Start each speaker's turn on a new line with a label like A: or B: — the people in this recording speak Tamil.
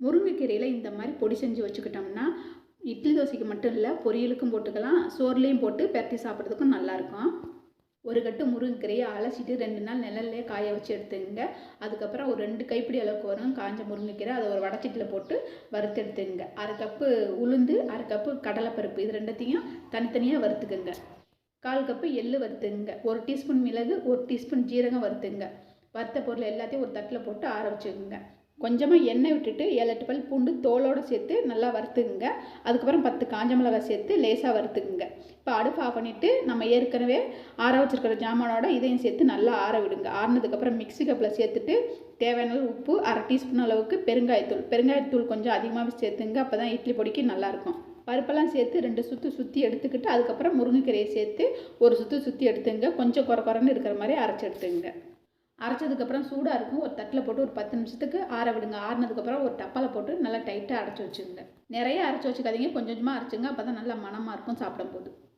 A: முருங்கைக்கீரையில் இந்த மாதிரி பொடி செஞ்சு வச்சுக்கிட்டோம்னா இட்லி தோசைக்கு மட்டும் இல்லை, பொரியலுக்கும் போட்டுக்கலாம், சோறுலேயும் போட்டு பெரட்டி சாப்பிட்றதுக்கும் நல்லாயிருக்கும். ஒரு கட்டு முருங்கைக்கீரையை அலசிட்டு 2 நாள் நிழல்லே காய வச்சு எடுத்துங்க. அதுக்கப்புறம் ஒரு 2 கைப்பிடி அளவுக்கு வரும் காஞ்ச முருங்கைக்கீரை, அதை ஒரு வடச்சட்டியில் போட்டு வறுத்து எடுத்துங்க. 1/2 கப்பு உளுந்து, 1/2 கப்பு கடலைப்பருப்பு, இது ரெண்டத்தையும் தனித்தனியாக வறுத்துக்குங்க. 1/4 கப்பு எள்ளு வறுத்துங்க. 1 டீஸ்பூன் மிளகு, 1 டீஸ்பூன் ஜீரகம் வறுத்துங்க. வறுத்த பொருள் எல்லாத்தையும் ஒரு தட்டில் போட்டு ஆற வச்சுக்கோங்க. கொஞ்சமாக எண்ணெய் விட்டுட்டு 7-8 பல் பூண்டு தோலோடு சேர்த்து நல்லா வறுத்துக்குங்க. அதுக்கப்புறம் 10 காஞ்ச மிளகாய் சேர்த்து லேசாக வறுத்துக்குங்க. இப்போ அடுப்பு ஆஃப் பண்ணிவிட்டு நம்ம ஏற்கனவே ஆற வச்சுருக்கிற ஜாமானோட இதையும் சேர்த்து நல்லா ஆற விடுங்க. ஆறினதுக்கப்புறம் மிக்ஸி கப்பில் சேர்த்துட்டு தேவையான உப்பு, 1/2 டீஸ்பூன் அளவுக்கு பெருங்காயத்தூள் கொஞ்சம் அதிகமாகவே சேர்த்துங்க. அப்போ தான் இட்லி பொடிக்கு நல்லாயிருக்கும். பருப்பெல்லாம் சேர்த்து 2 சுற்றி எடுத்துக்கிட்டு அதுக்கப்புறம் முருங்கைக்கீரையை சேர்த்து ஒரு சுற்றி எடுத்துங்க. கொஞ்சம் குறன்னு இருக்கிற மாதிரி அரைச்சி எடுத்துங்க. அரைச்சதுக்கப்புறம் சூடாக இருக்கும், ஒரு தட்டில் போட்டு ஒரு 10 நிமிஷத்துக்கு ஆற விடுங்க. ஆறினதுக்கப்புறம் ஒரு டப்பாவில் போட்டு நல்லா டைட்டாக அரைச்சி வச்சுங்க. நிறைய அரைச்சி வச்சுக்காதீங்க, கொஞ்சமாக அரைச்சிங்க. அப்போ தான் நல்லா மணமாக இருக்கும் சாப்பிடும்போது.